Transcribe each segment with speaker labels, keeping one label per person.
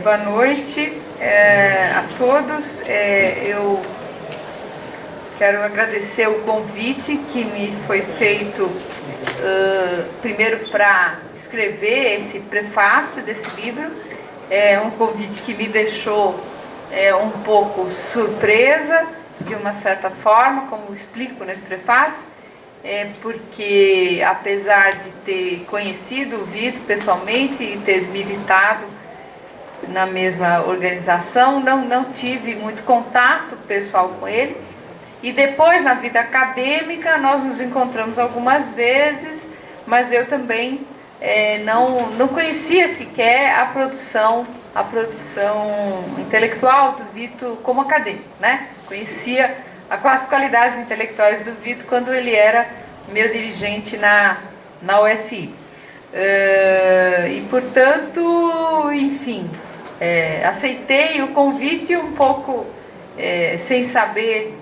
Speaker 1: Boa noite a todos. Eu quero agradecer o convite que me foi feito, primeiro para escrever esse prefácio desse livro. É um convite que me deixou um pouco surpresa, de uma certa forma, como explico nesse prefácio, porque apesar de ter conhecido o Vitor pessoalmente e ter militado na mesma organização, não tive muito contato pessoal com ele. E depois, na vida acadêmica, nós nos encontramos algumas vezes, mas eu também não conhecia sequer a produção intelectual do Vitor como acadêmico, né? Conhecia as qualidades intelectuais do Vitor quando ele era meu dirigente na USI. E, portanto, enfim, aceitei o convite um pouco sem saber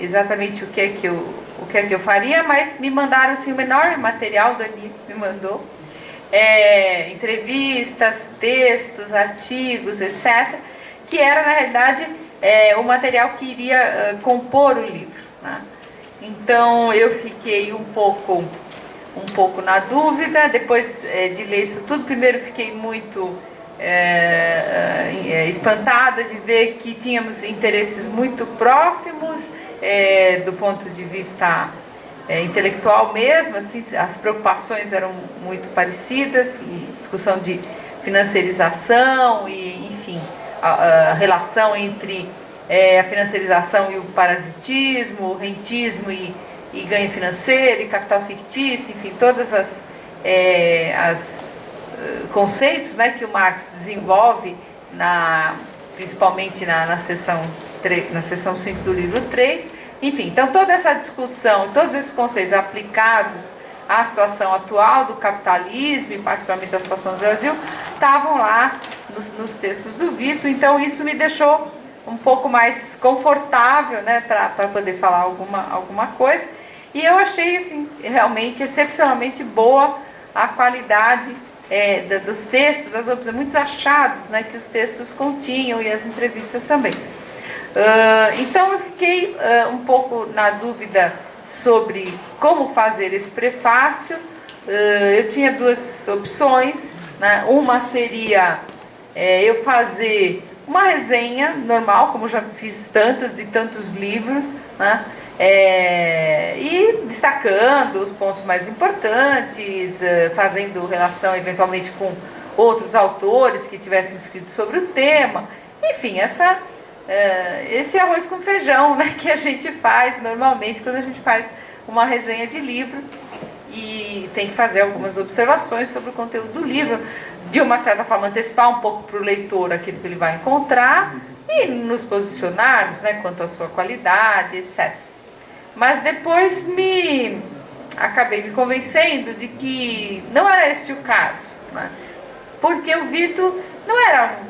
Speaker 1: exatamente o que é que eu faria, mas me mandaram assim, o enorme material, Dani me mandou, entrevistas, textos, artigos, etc., que era, na realidade, o material que iria compor o livro, né? Então eu fiquei um pouco na dúvida, depois de ler isso tudo. Primeiro fiquei muito espantada de ver que tínhamos interesses muito próximos, do ponto de vista intelectual mesmo, assim, as preocupações eram muito parecidas, discussão de financiarização e, enfim, a relação entre a financiarização e o parasitismo, o rentismo e ganho financeiro, e capital fictício, enfim, todas as conceitos, né, que o Marx desenvolve, principalmente na seção 5 do livro 3. Enfim, então toda essa discussão, todos esses conceitos aplicados à situação atual do capitalismo, e particularmente da situação do Brasil, estavam lá nos textos do Vitor. Então isso me deixou um pouco mais confortável, né, para poder falar alguma coisa. E eu achei, assim, realmente excepcionalmente boa a qualidade dos textos, das opções, muitos achados, né, que os textos continham, e as entrevistas também. Então eu fiquei um pouco na dúvida sobre como fazer esse prefácio. Eu tinha duas opções, né? Uma seria eu fazer uma resenha normal, como já fiz de tantos livros, né? E destacando os pontos mais importantes, fazendo relação eventualmente com outros autores que tivessem escrito sobre o tema. Enfim, esse arroz com feijão, né, que a gente faz normalmente quando a gente faz uma resenha de livro e tem que fazer algumas observações sobre o conteúdo do livro, de uma certa forma antecipar um pouco para o leitor aquilo que ele vai encontrar e nos posicionarmos, né, quanto à sua qualidade, etc. Mas depois acabei me convencendo de que não era este o caso, né? Porque o Vitor não era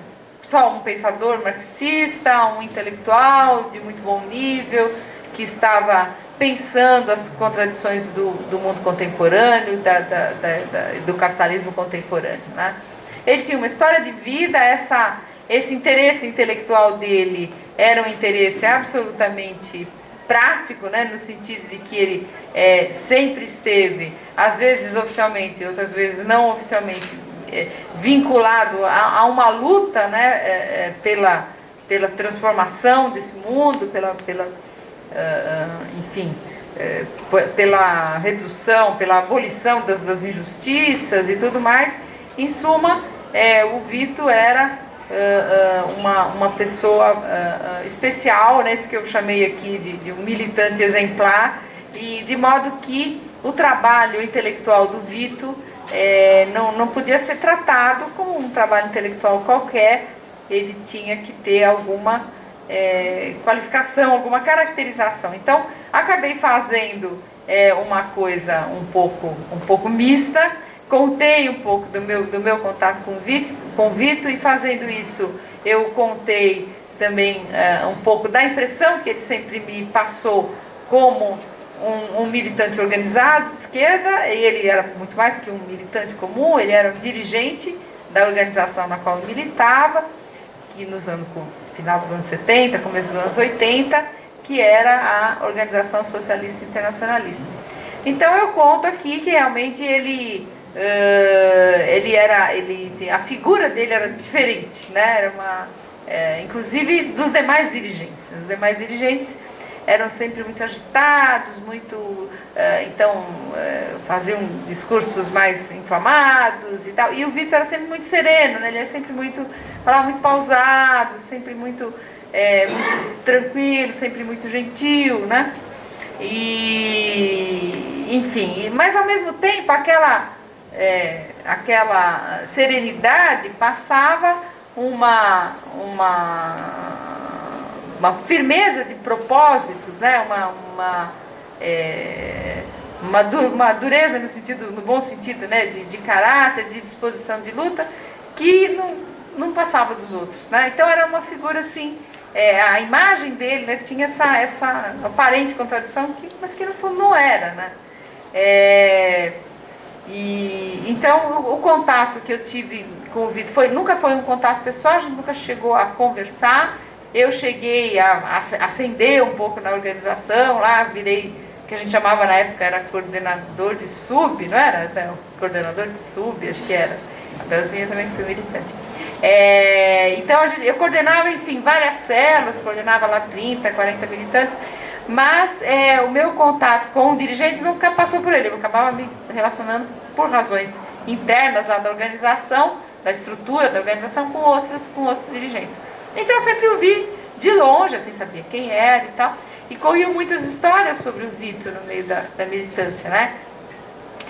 Speaker 1: só um pensador marxista, um intelectual de muito bom nível, que estava pensando as contradições do mundo contemporâneo, do capitalismo contemporâneo, né? Ele tinha uma história de vida, esse interesse intelectual dele era um interesse absolutamente prático, né, no sentido de que ele sempre esteve, às vezes oficialmente, outras vezes não oficialmente, vinculado a uma luta, né, pela transformação desse mundo, enfim, pela redução, pela abolição das injustiças e tudo mais. Em suma, o Vitor era uma pessoa especial, né, isso que eu chamei aqui de um militante exemplar, e de modo que o trabalho intelectual do Vitor não podia ser tratado como um trabalho intelectual qualquer. Ele tinha que ter alguma qualificação, alguma caracterização. Então acabei fazendo uma coisa um pouco mista. Contei um pouco do meu contato com o Vitor, e fazendo isso eu contei também um pouco da impressão que ele sempre me passou como um militante organizado de esquerda. E ele era muito mais que um militante comum, ele era um dirigente da organização na qual eu militava, que final dos anos 70, começo dos anos 80, que era a Organização Socialista Internacionalista. Então eu conto aqui que realmente a figura dele era diferente, né? Era inclusive dos demais dirigentes. Os demais dirigentes eram sempre muito agitados, faziam discursos mais inflamados e tal. E o Vitor era sempre muito sereno, né? Ele era sempre falava muito pausado, sempre muito tranquilo, sempre muito gentil, né? Enfim, mas ao mesmo tempo aquela serenidade passava uma firmeza de propósitos, né? Uma dureza no bom sentido, né? De caráter, de disposição de luta, que não passava dos outros, né? Então era uma figura assim, a imagem dele, né, tinha essa aparente contradição, mas que no fundo não era, né? Então o contato que eu tive com o Vitor nunca foi um contato pessoal, a gente nunca chegou a conversar. Eu cheguei a ascender um pouco na organização, lá virei, que a gente chamava na época, era coordenador de sub, não era? Não, coordenador de sub, acho que era. A Belzinha também foi militante. Então eu coordenava, enfim, várias células, coordenava lá 30, 40 militantes, mas o meu contato com dirigentes nunca passou por ele. Eu acabava me relacionando por razões internas lá da organização, da estrutura da organização, com outros dirigentes. Então eu sempre o vi de longe, assim, sabia quem era e tal, e corriam muitas histórias sobre o Vitor no meio da militância, né?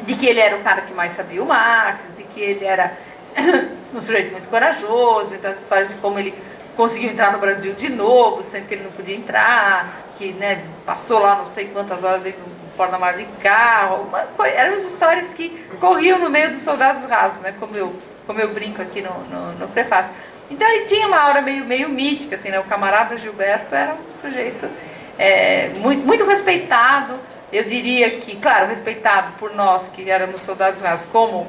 Speaker 1: De que ele era o cara que mais sabia o Marx, de que ele era um sujeito muito corajoso, então as histórias de como ele conseguiu entrar no Brasil de novo, sendo que ele não podia entrar, que, né, passou lá não sei quantas horas dentro do porta-malas de carro, eram as histórias que corriam no meio dos soldados rasos, né? Como eu brinco aqui no prefácio. Então ele tinha uma aura meio mítica, assim, né? O camarada Gilberto era um sujeito muito respeitado, eu diria que, claro, respeitado por nós que éramos soldados rasos como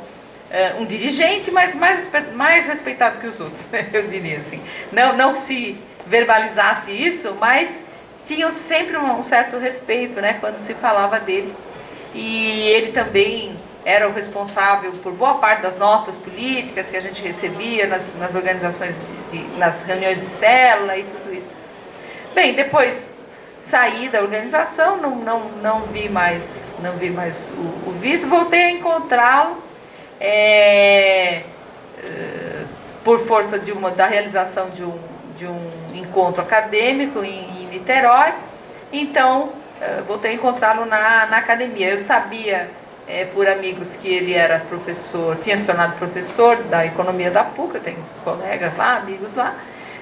Speaker 1: um dirigente, mas mais respeitado que os outros, eu diria assim. Não que se verbalizasse isso, mas tinham sempre um certo respeito, né, quando se falava dele. E ele também era o responsável por boa parte das notas políticas que a gente recebia nas organizações, nas reuniões de célula e tudo isso. Bem, depois saí da organização, não vi mais o Vitor, voltei a encontrá-lo por força da realização de um encontro acadêmico em Niterói. Então voltei a encontrá-lo na academia. Eu sabia por amigos que ele era professor, tinha se tornado professor da economia da PUC, eu tenho colegas lá, amigos lá,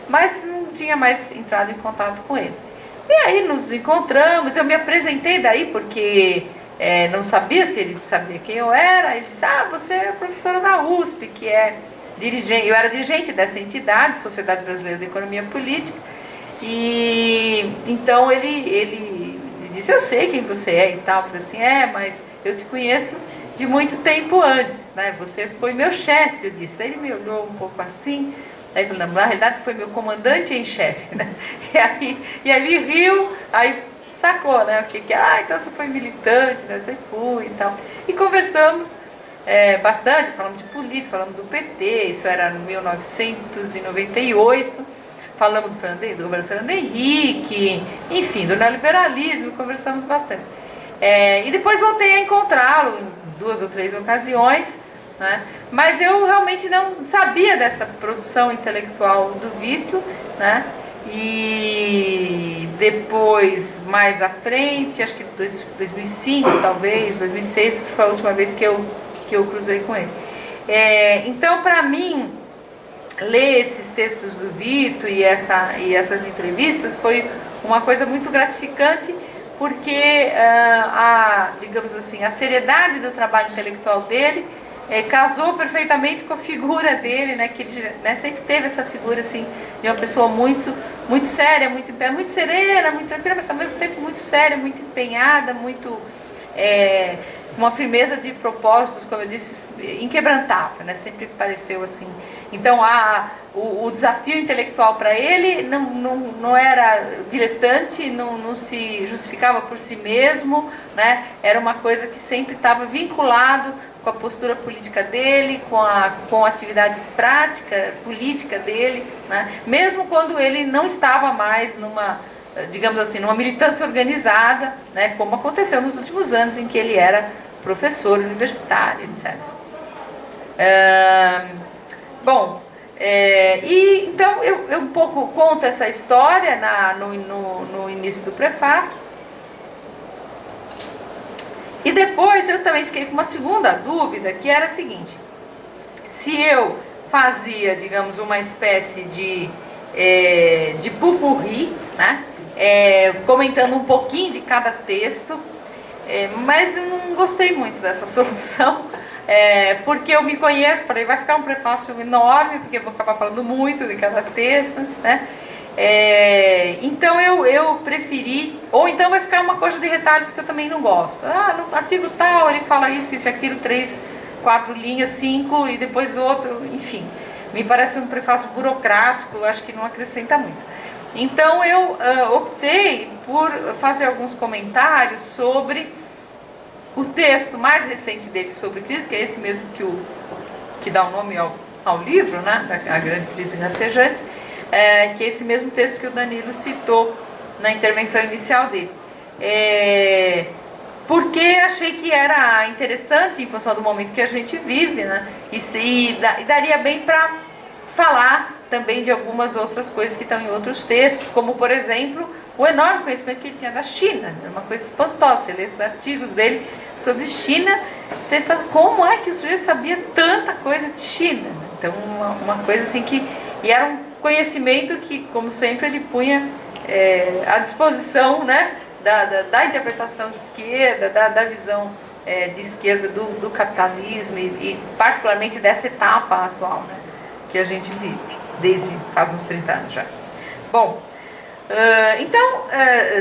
Speaker 1: mas não tinha mais entrado em contato com ele. E aí nos encontramos, eu me apresentei daí porque não sabia se ele sabia quem eu era. Ele disse: você é professora da USP, que é dirigente. Eu era dirigente dessa entidade, Sociedade Brasileira de Economia Política. E então ele disse: eu sei quem você é e tal. Eu falei assim: mas eu te conheço de muito tempo antes, né? Você foi meu chefe, eu disse. Daí ele me olhou um pouco assim. Aí ele falou: na realidade você foi meu comandante em chefe, né? E aí ele riu, aí sacou, né? Então você foi militante, né? Você foi e tal. E conversamos bastante, falamos de política, falamos do PT, isso era em 1998, falamos do Fernando Henrique, enfim, do neoliberalismo, conversamos bastante. E depois voltei a encontrá-lo em 2 ou 3 ocasiões, né? Mas eu realmente não sabia dessa produção intelectual do Vitor, né? E depois, mais à frente, acho que 2005 talvez, 2006, que foi a última vez que eu cruzei com ele. Então, para mim, ler esses textos do Vitor e essas entrevistas foi uma coisa muito gratificante, porque digamos assim, a seriedade do trabalho intelectual dele casou perfeitamente com a figura dele, né, que ele, né, sempre teve essa figura assim, de uma pessoa muito séria, muito serena, muito tranquila, mas ao mesmo tempo muito séria, muito empenhada, muito uma firmeza de propósitos, como eu disse, inquebrantável, né? Sempre pareceu assim. Então o desafio intelectual para ele não era diletante, não se justificava por si mesmo, né? Era uma coisa que sempre estava vinculado com a postura política dele, com a atividade prática, política dele, né? Mesmo quando ele não estava mais numa, digamos assim, numa militância organizada, né? Como aconteceu nos últimos anos em que ele era professor universitário, etc. Bom, e então eu um pouco conto essa história no início do prefácio. E depois eu também fiquei com uma segunda dúvida, que era a seguinte: se eu fazia, digamos, uma espécie de pupurri, né? Comentando um pouquinho de cada texto, mas eu não gostei muito dessa solução, porque eu me conheço, falei, vai ficar um prefácio enorme, porque eu vou acabar falando muito de cada texto, né? Então eu preferi, ou então vai ficar uma coisa de retalhos que eu também não gosto. No artigo tal ele fala isso, isso e aquilo, 3, 4 linhas, 5 e depois outro, enfim. Me parece um prefácio burocrático, eu acho que não acrescenta muito. Então eu optei por fazer alguns comentários sobre o texto mais recente dele sobre crise, que é esse mesmo que dá o nome ao livro, né, A Grande Crise Rastejante, que é esse mesmo texto que o Danilo citou na intervenção inicial dele. Porque achei que era interessante, em função do momento que a gente vive, né, e daria bem para falar também de algumas outras coisas que estão em outros textos, como, por exemplo, o enorme conhecimento que ele tinha da China. Era uma coisa espantosa. Você lê esses artigos dele sobre China, você fala, como é que o sujeito sabia tanta coisa de China? Então, uma coisa assim que... E era um conhecimento que, como sempre, ele punha à disposição, né, da interpretação de esquerda, da visão de esquerda do capitalismo e particularmente dessa etapa atual, né, que a gente vive, desde faz uns 30 anos já. Bom, então,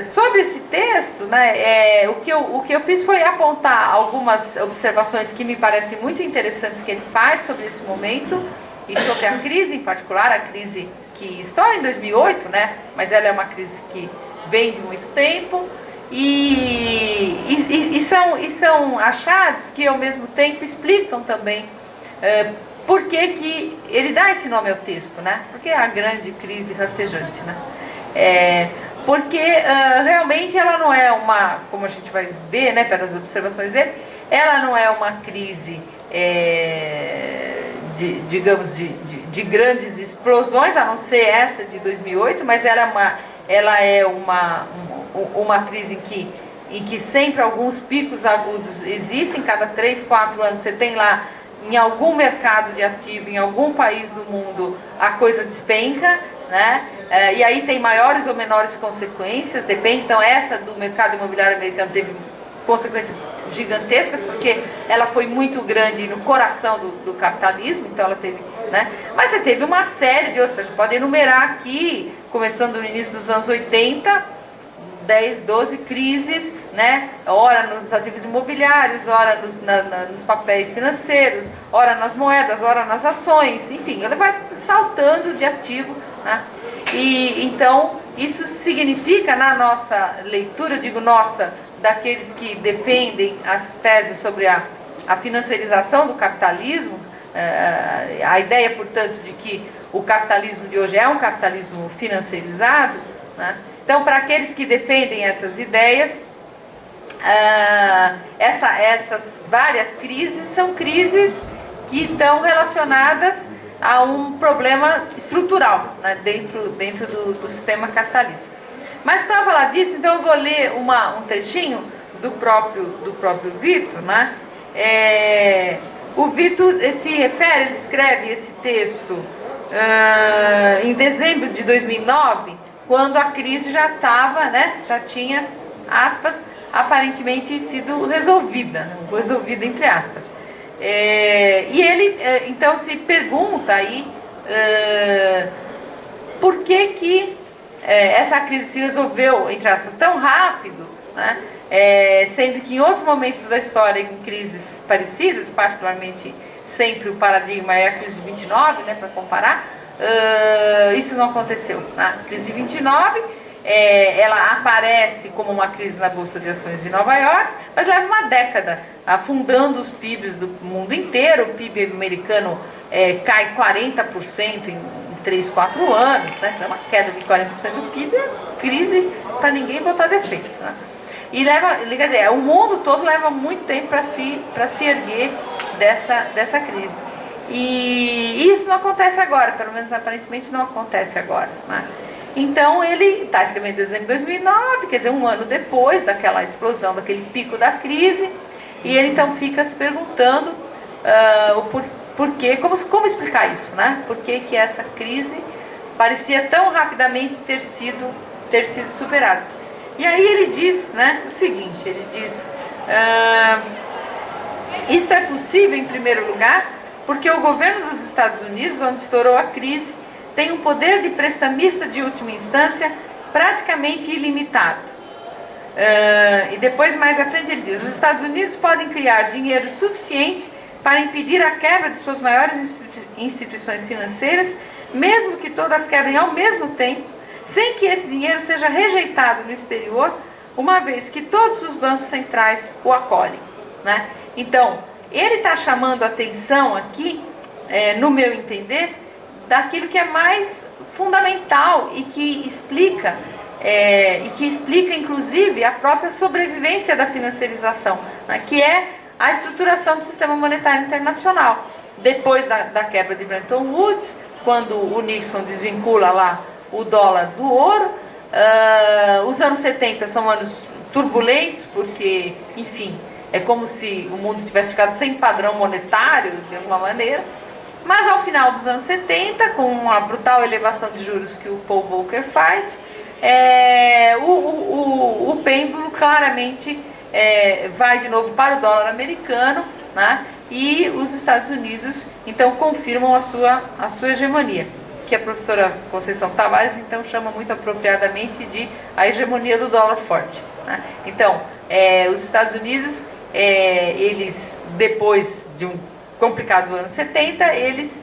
Speaker 1: sobre esse texto, né, o que eu fiz foi apontar algumas observações que me parecem muito interessantes que ele faz sobre esse momento e sobre a crise em particular, a crise que estoura em 2008, né, mas ela é uma crise que vem de muito tempo e são achados que ao mesmo tempo explicam também por que ele dá esse nome ao texto, né, porque é a grande crise rastejante, né. Porque realmente ela não é uma, como a gente vai ver, né, pelas observações dele, ela não é uma crise, digamos, de grandes explosões, a não ser essa de 2008, mas ela é uma crise em que sempre alguns picos agudos existem. Cada 3, 4 anos você tem lá, em algum mercado de ativo, em algum país do mundo, a coisa despenca, né? E aí tem maiores ou menores consequências, depende. Então essa do mercado imobiliário americano teve consequências gigantescas, porque ela foi muito grande no coração do capitalismo, então ela teve, né? Mas você teve uma série de outras, a gente pode enumerar aqui, começando no início dos anos 80, 10, 12 crises, né? Ora nos ativos imobiliários, ora nos papéis financeiros, ora nas moedas, ora nas ações, enfim, ela vai saltando de ativo, né? E então isso significa, na nossa leitura, eu digo nossa, daqueles que defendem as teses sobre a financiarização do capitalismo, a ideia, portanto, de que o capitalismo de hoje é um capitalismo financiarizado, né? Então, para aqueles que defendem essas ideias, essas várias crises são crises que estão relacionadas a um problema estrutural, né, dentro do sistema capitalista. Mas para falar disso, então eu vou ler um trechinho do próprio Vitor, né? O Vitor ele escreve esse texto em dezembro de 2009, quando a crise já estava, né, já tinha, aspas, aparentemente sido resolvida entre aspas. E ele então se pergunta aí por que essa crise se resolveu, entre aspas, tão rápido, né? Sendo que em outros momentos da história, em crises parecidas, particularmente sempre o paradigma é a crise de 29, né, para comparar, isso não aconteceu. A crise de 29, ela aparece como uma crise na Bolsa de Ações de Nova York, mas leva uma década, afundando os PIBs do mundo inteiro. O PIB americano cai 40% em 3, 4 anos, né? É uma queda de 40% do PIB, é crise para ninguém botar defeito, né? E quer dizer, o mundo todo leva muito tempo para se erguer dessa crise. E isso não acontece agora, pelo menos aparentemente não acontece agora, né? Então ele está escrevendo em dezembro de 2009, quer dizer, um ano depois daquela explosão, daquele pico da crise, e ele então fica se perguntando por quê, como explicar isso, né? Por que essa crise parecia tão rapidamente ter sido superada. E aí ele diz, né, o seguinte, ele diz, isto é possível em primeiro lugar porque o governo dos Estados Unidos, onde estourou a crise, tem um poder de prestamista de última instância praticamente ilimitado. E depois, mais à frente, ele diz, os Estados Unidos podem criar dinheiro suficiente para impedir a quebra de suas maiores instituições financeiras, mesmo que todas quebrem ao mesmo tempo, sem que esse dinheiro seja rejeitado no exterior, uma vez que todos os bancos centrais o acolhem, né? Então, ele está chamando a atenção aqui, no meu entender, daquilo que é mais fundamental e que explica inclusive a própria sobrevivência da financiarização, né? Que é a estruturação do sistema monetário internacional. Depois da quebra de Bretton Woods, quando o Nixon desvincula lá o dólar do ouro, os anos 70 são anos turbulentos, porque, enfim, é como se o mundo tivesse ficado sem padrão monetário, de alguma maneira. Mas ao final dos anos 70, com a brutal elevação de juros que o Paul Volcker faz, o pêndulo claramente vai de novo para o dólar americano, né? E os Estados Unidos então confirmam a sua hegemonia, que a professora Conceição Tavares então chama muito apropriadamente de a hegemonia do dólar forte, né? Então, os Estados Unidos, eles, depois de um complicado ano 70, eles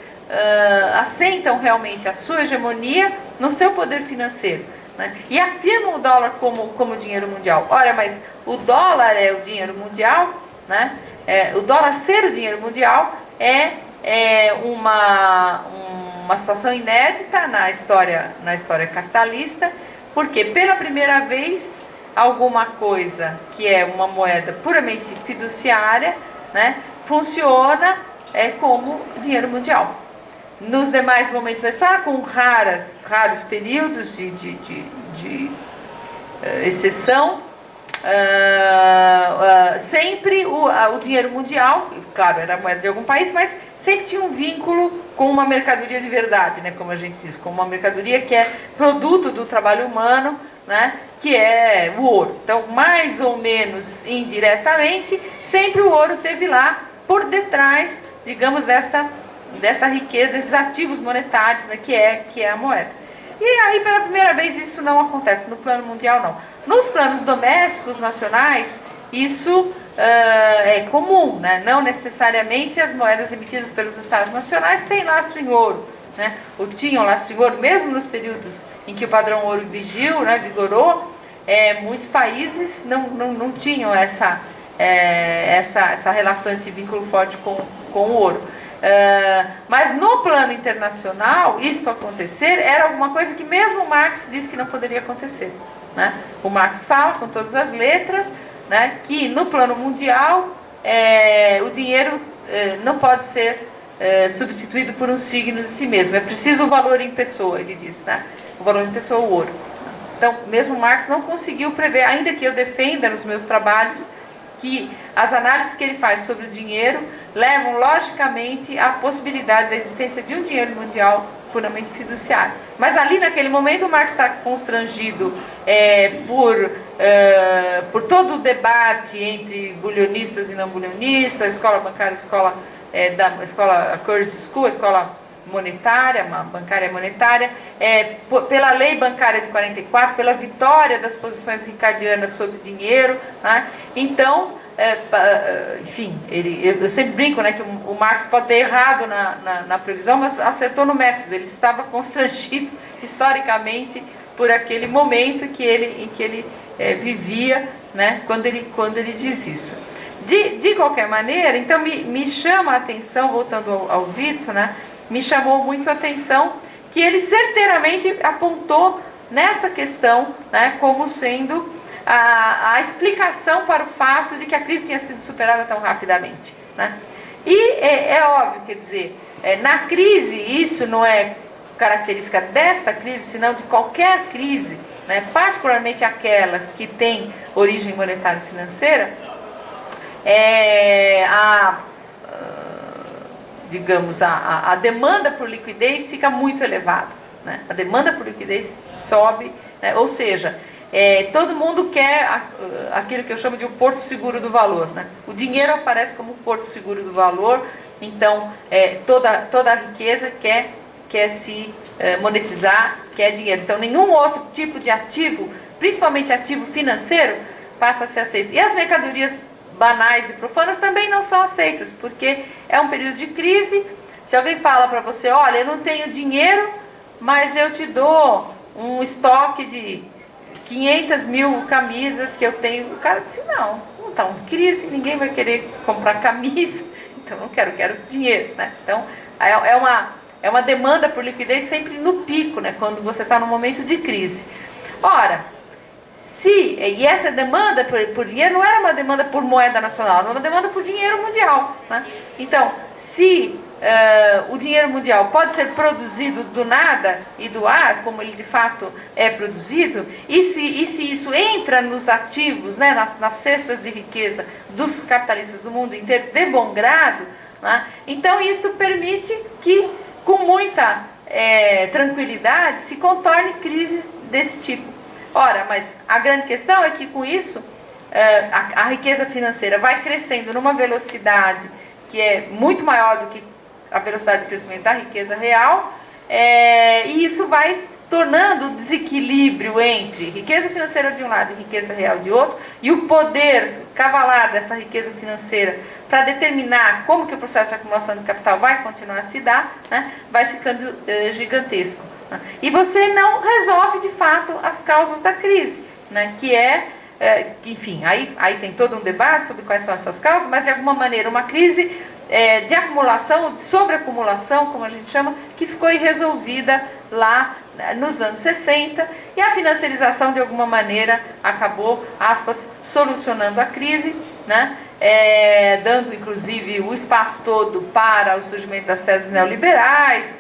Speaker 1: assentam realmente a sua hegemonia no seu poder financeiro, né? E afirmam o dólar como dinheiro mundial. Ora, mas o dólar é o dinheiro mundial, né? O dólar ser o dinheiro mundial é uma situação inédita na história capitalista, porque pela primeira vez alguma coisa que é uma moeda puramente fiduciária, né, funciona como dinheiro mundial. Nos demais momentos da história, com raros períodos de exceção, sempre o dinheiro mundial, claro, era a moeda de algum país, mas sempre tinha um vínculo com uma mercadoria de verdade, né, como a gente diz, com uma mercadoria que é produto do trabalho humano, né, que é o ouro. Então, mais ou menos indiretamente, sempre o ouro teve lá por detrás, digamos, dessa riqueza, desses ativos monetários, né, que é a moeda. E aí, pela primeira vez, isso não acontece no plano mundial, não. Nos planos domésticos, nacionais, isso é comum, né? Não necessariamente as moedas emitidas pelos Estados nacionais têm lastro em ouro, né? Ou tinham lastro em ouro, mesmo nos períodos em que o padrão ouro vigiu, né, vigorou, muitos países não tinham essa relação, esse vínculo forte com o ouro. Mas no plano internacional, isto acontecer era alguma coisa que mesmo Marx disse que não poderia acontecer, né? O Marx fala com todas as letras, né, que no plano mundial o dinheiro não pode ser substituído por um signo de si mesmo. É preciso o valor em pessoa, ele diz, né? O valor em pessoa é o ouro. Então, mesmo Marx não conseguiu prever, ainda que eu defenda nos meus trabalhos que as análises que ele faz sobre o dinheiro levam logicamente à possibilidade da existência de um dinheiro mundial puramente fiduciário. Mas ali naquele momento o Marx está constrangido por todo o debate entre bulionistas e não bulionistas, a escola bancária, a escola Curtis School, a escola monetária, uma bancária monetária, pela lei bancária de 44, pela vitória das posições ricardianas sobre dinheiro, né? Então, enfim, eu sempre brinco, né, que o Marx pode ter errado na previsão, mas acertou no método. Ele estava constrangido historicamente por aquele momento em que ele vivia, né, quando ele diz isso. De qualquer maneira, então me chama a atenção, voltando ao Vitor, né, me chamou muito a atenção que ele certeiramente apontou nessa questão, né, como sendo a explicação para o fato de que a crise tinha sido superada tão rapidamente, né? E é óbvio, quer dizer, na crise, isso não é característica desta crise, senão de qualquer crise, né, particularmente aquelas que têm origem monetária e financeira, digamos, a demanda por liquidez fica muito elevada, né? A demanda por liquidez sobe, né? Ou seja, todo mundo quer aquilo que eu chamo de o porto seguro do valor, né? O dinheiro aparece como o porto seguro do valor, então toda a riqueza quer se monetizar, quer dinheiro. Então nenhum outro tipo de ativo, principalmente ativo financeiro, passa a ser aceito. E as mercadorias banais e profanas também não são aceitas, porque é um período de crise. Se alguém fala para você, olha, eu não tenho dinheiro, mas eu te dou um estoque de 500 mil camisas que eu tenho, o cara disse, não está uma crise, ninguém vai querer comprar camisa, então eu quero dinheiro, né? Então é uma demanda por liquidez sempre no pico, né, quando você está num momento de crise. Ora, e essa demanda por dinheiro não era uma demanda por moeda nacional, era uma demanda por dinheiro mundial, né? Então, se o dinheiro mundial pode ser produzido do nada e do ar, como ele de fato é produzido, e se isso entra nos ativos, né, nas cestas de riqueza dos capitalistas do mundo inteiro de bom grado, né, então isso permite que, com muita tranquilidade, se contorne crises desse tipo. Ora, mas a grande questão é que com isso a riqueza financeira vai crescendo numa velocidade que é muito maior do que a velocidade de crescimento da riqueza real, e isso vai tornando o desequilíbrio entre riqueza financeira de um lado e riqueza real de outro, e o poder cavalar dessa riqueza financeira para determinar como que o processo de acumulação de capital vai continuar a se dar, né, vai ficando gigantesco. Né? E você não resolve de fato as causas da crise, né, enfim, aí tem todo um debate sobre quais são essas causas, mas de alguma maneira uma crise de acumulação, ou de sobreacumulação, como a gente chama, que ficou irresolvida lá nos anos 60, e a financiarização de alguma maneira acabou, aspas, solucionando a crise, né? Dando inclusive o espaço todo para o surgimento das teses neoliberais,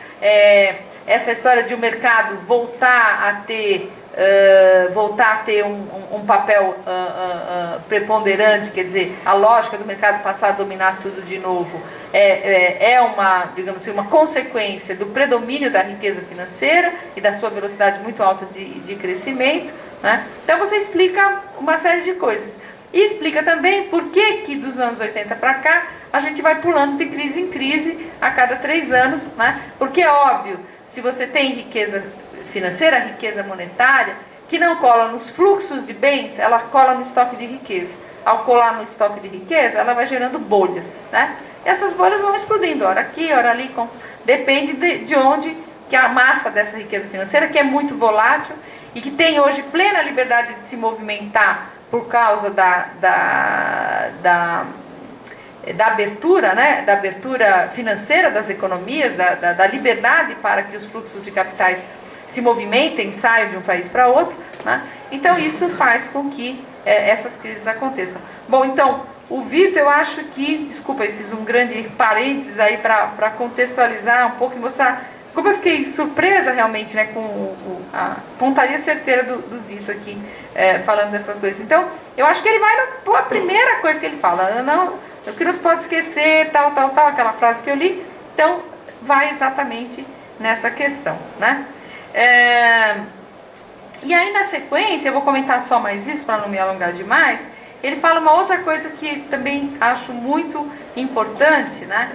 Speaker 1: essa história de o mercado voltar a ter um papel preponderante, quer dizer, a lógica do mercado passar a dominar tudo de novo, uma, digamos assim, uma consequência do predomínio da riqueza financeira e da sua velocidade muito alta de crescimento, né? Então você explica uma série de coisas. E explica também por que dos anos 80 para cá a gente vai pulando de crise em crise a cada 3 anos, né? Porque é óbvio, se você tem riqueza financeira, riqueza monetária, que não cola nos fluxos de bens, ela cola no estoque de riqueza. Ao colar no estoque de riqueza, ela vai gerando bolhas, né? E essas bolhas vão explodindo, ora aqui, ora ali, depende de onde que a massa dessa riqueza financeira, que é muito volátil e que tem hoje plena liberdade de se movimentar por causa da abertura, né, da abertura financeira das economias, da liberdade para que os fluxos de capitais se movimentem, saiam de um país para outro, né? Então isso faz com que essas crises aconteçam. Bom, então, o Vitor, eu acho que, desculpa, eu fiz um grande parênteses aí para contextualizar um pouco e mostrar como eu fiquei surpresa realmente, né, com a pontaria certeira do Vitor aqui, falando dessas coisas. Então, eu acho que ele vai a primeira coisa que ele fala, não, o que não se pode esquecer, tal, aquela frase que eu li, então vai exatamente nessa questão, né? E aí na sequência, eu vou comentar só mais isso para não me alongar demais, ele fala uma outra coisa que também acho muito importante, né?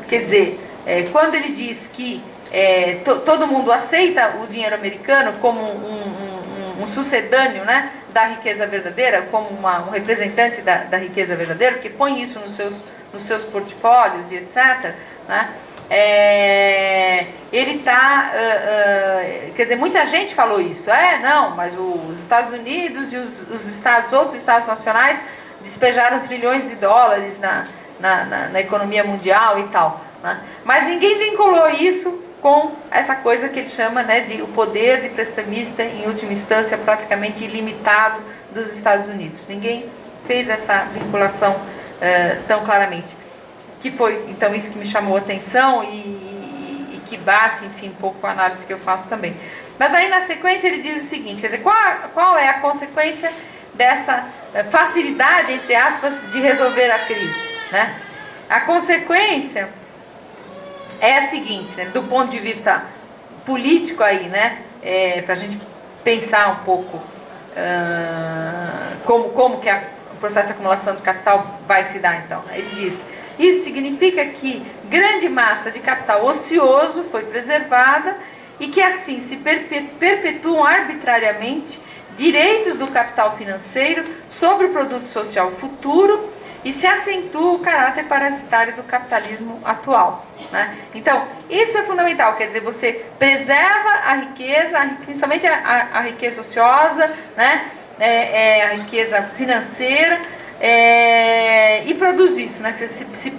Speaker 1: quer dizer, quando ele diz que todo mundo aceita o dinheiro americano como um sucedâneo, né, da riqueza verdadeira, como um representante da riqueza verdadeira, que põe isso nos seus portfólios e etc., né, ele está, quer dizer, muita gente falou isso, não, mas os Estados Unidos e outros estados nacionais despejaram trilhões de dólares na economia mundial e tal, né? Mas ninguém vinculou isso com essa coisa que ele chama, né, de o poder de prestamista, em última instância, praticamente ilimitado dos Estados Unidos. Ninguém fez essa vinculação tão claramente. Que foi, então, isso que me chamou a atenção e que bate, enfim, um pouco com a análise que eu faço também. Mas aí, na sequência, ele diz o seguinte, quer dizer, qual é a consequência dessa facilidade, entre aspas, de resolver a crise, né? A consequência é a seguinte, né, do ponto de vista político aí, né, para a gente pensar um pouco como que o processo de acumulação do capital vai se dar, então. Ele diz, isso significa que grande massa de capital ocioso foi preservada e que assim se perpetuam arbitrariamente direitos do capital financeiro sobre o produto social futuro e se acentua o caráter parasitário do capitalismo atual, né? Então, isso é fundamental, quer dizer, você preserva a riqueza, principalmente a riqueza ociosa, né? A riqueza financeira, e produz isso, né? Que se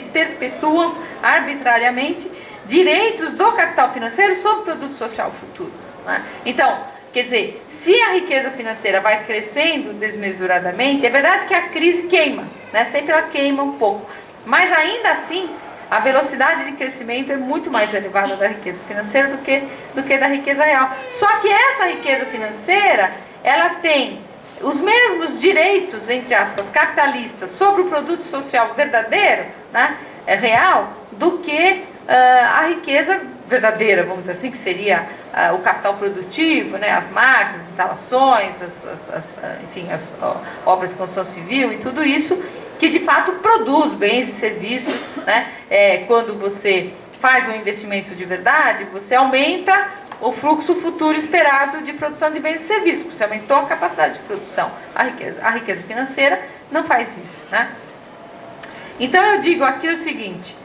Speaker 1: perpetuam arbitrariamente direitos do capital financeiro sobre o produto social futuro, né? Então, quer dizer, se a riqueza financeira vai crescendo desmesuradamente, é verdade que a crise queima, né? Sempre ela queima um pouco, mas ainda assim a velocidade de crescimento é muito mais elevada da riqueza financeira do que da riqueza real. Só que essa riqueza financeira, ela tem os mesmos direitos, entre aspas, capitalistas sobre o produto social verdadeiro, né, real, do que a riqueza verdadeira, vamos dizer assim, que seria o capital produtivo, né, as máquinas, as instalações, enfim, as obras de construção civil e tudo isso, que de fato produz bens e serviços, né? Quando você faz um investimento de verdade, você aumenta o fluxo futuro esperado de produção de bens e serviços, você aumentou a capacidade de produção. A riqueza financeira não faz isso, né? Então eu digo aqui o seguinte,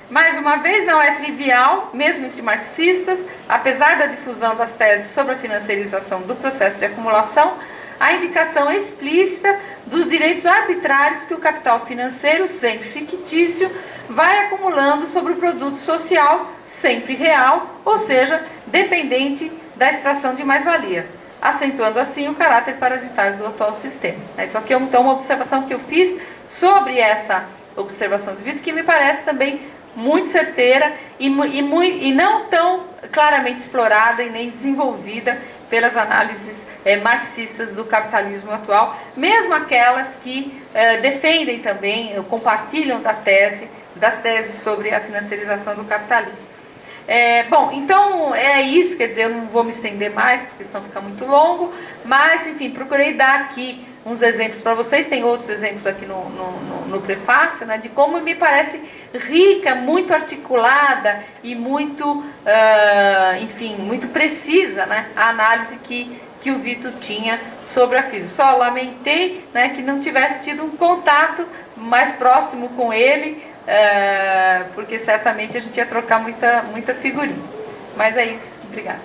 Speaker 1: mais uma vez, não é trivial, mesmo entre marxistas, apesar da difusão das teses sobre a financiarização do processo de acumulação, a indicação explícita dos direitos arbitrários que o capital financeiro, sempre fictício, vai acumulando sobre o produto social, sempre real, ou seja, dependente da extração de mais-valia, acentuando assim o caráter parasitário do atual sistema. Isso aqui é então uma observação que eu fiz sobre essa observação do Vitor, que me parece também muito certeira e não tão claramente explorada e nem desenvolvida pelas análises marxistas do capitalismo atual, mesmo aquelas que defendem também, compartilham das teses sobre a financiarização do capitalismo. Bom, então é isso, quer dizer, eu não vou me estender mais, porque senão fica muito longo, mas, enfim, procurei dar aqui uns exemplos para vocês, tem outros exemplos aqui no prefácio, né, de como me parece rica, muito articulada e muito, enfim, muito precisa, né, a análise que o Vitor tinha sobre a crise. Só lamentei, né, que não tivesse tido um contato mais próximo com ele, porque certamente a gente ia trocar muita figurinha. Mas é isso, obrigada.